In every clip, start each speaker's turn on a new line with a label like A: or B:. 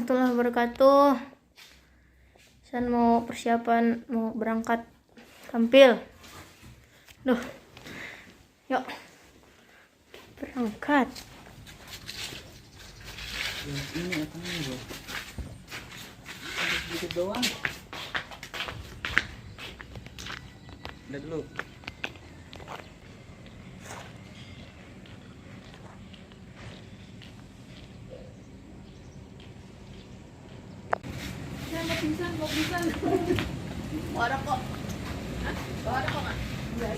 A: Warahmatullahi wabarakatuh. San mau persiapan mau berangkat tampil. Duh. Yuk. Berangkat.
B: Ini apa nih, sedikit doang. Udah dulu. Mau bisa. Ada kok. Ada kok nggak?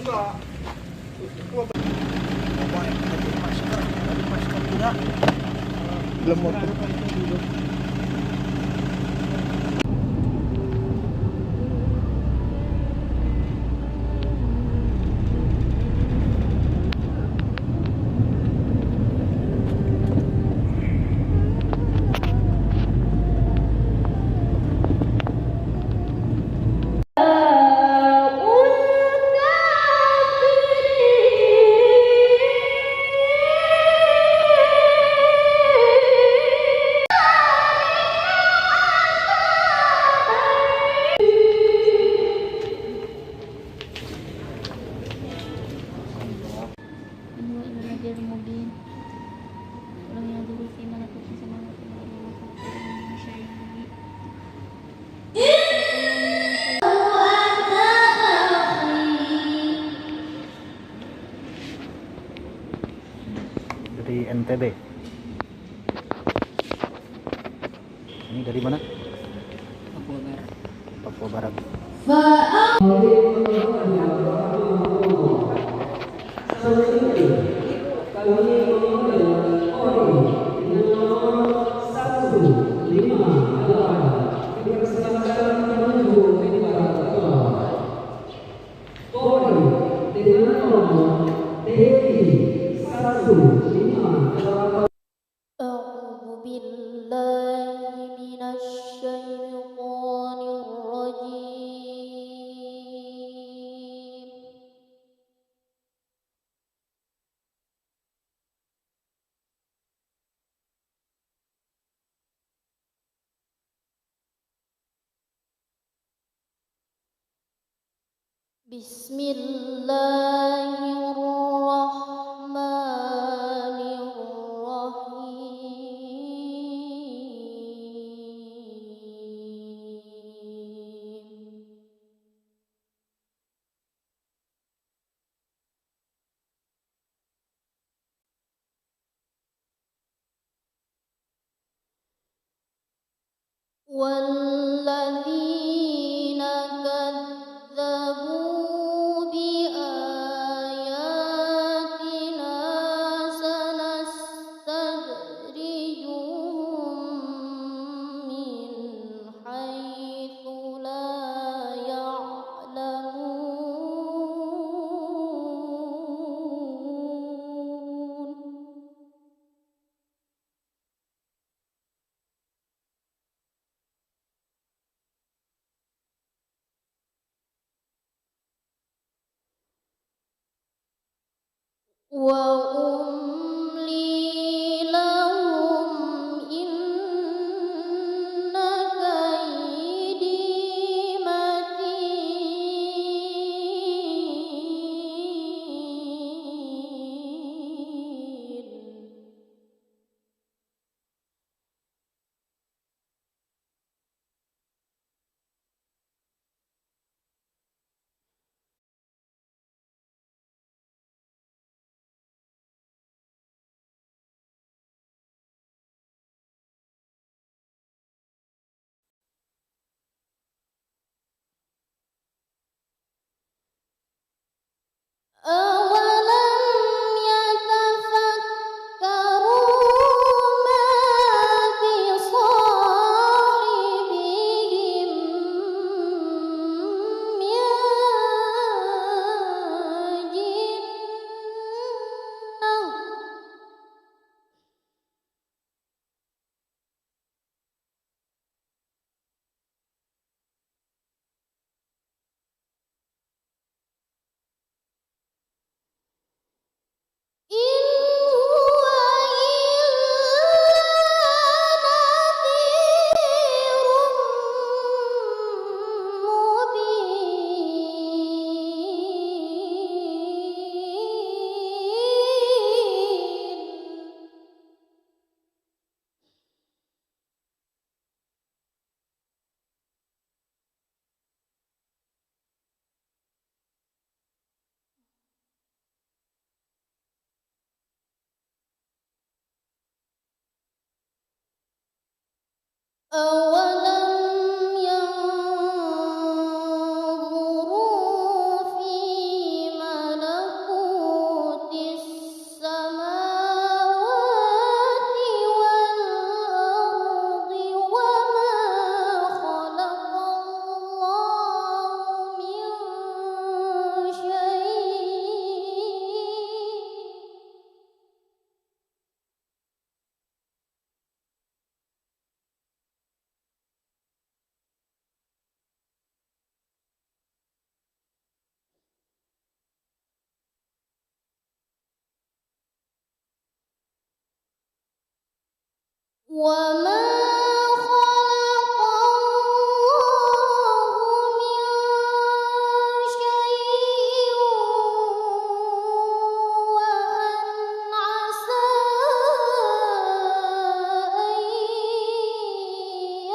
B: Enggak. Masker juga. Belum mau.
C: Dari NTB. Ini dari mana?
B: Papua Barat.
C: Papua Barat.
A: A'udzu billahi minasy syaithanir rajim. Bismillahirrahmanirrahim. والذين كذبوا بآياتنا سنستدرجهم من حيث لا يعلمون. وأملي لهم إن كيدي متين. أولم ينظروا في ملكوت السماوات والأرض وما خلق الله من شيء وما خلق الله من شيء وأن عسى أن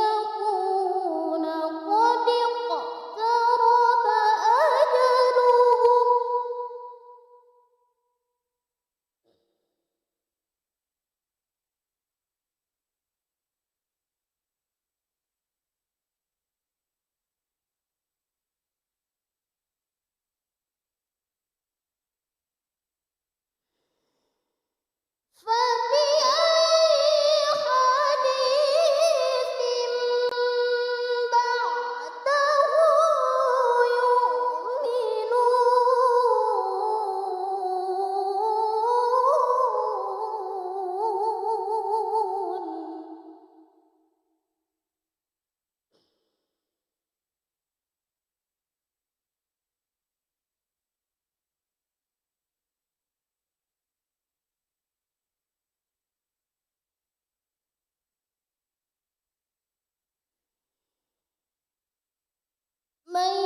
A: يكون قد اقترب أجلهم فبأي حديث بعده يؤمنون من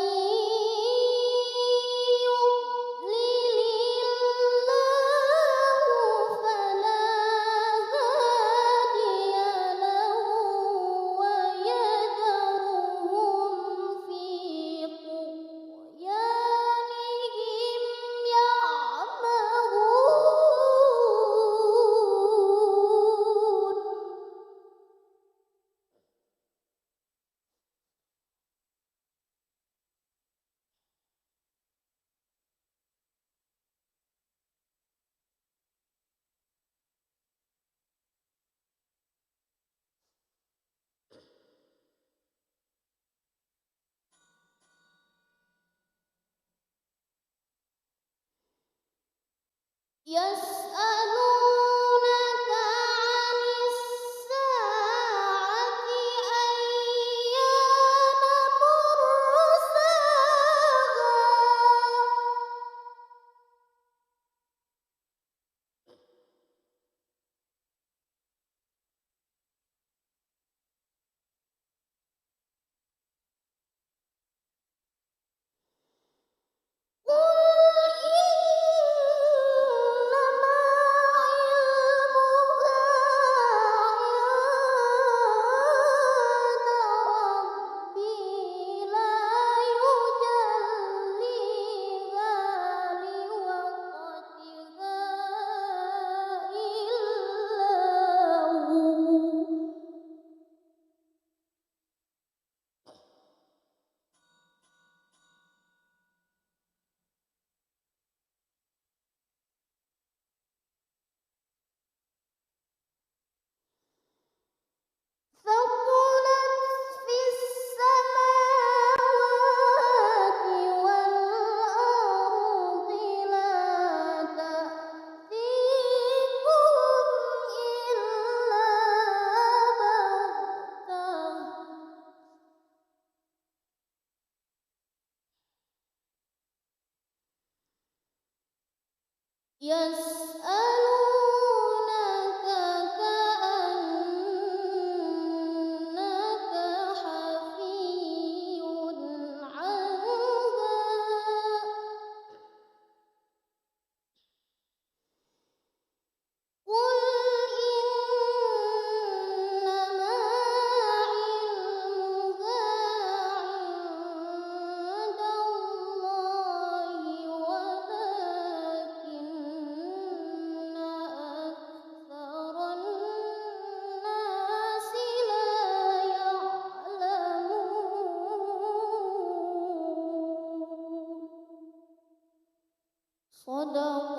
A: يضلل الله فلا هادي له ويذرهم في طغيانهم يعمهون يسألونك عن الساعة أيان مرساها قل إنما علمها عند ربي لا يجليها لوقتها إلا هو ثقلت في السماوات والأرض لا تأتيكم إلا بغتة يسألونك كأنك حفي عنها قل إنما علمها عند الله ولكن صدق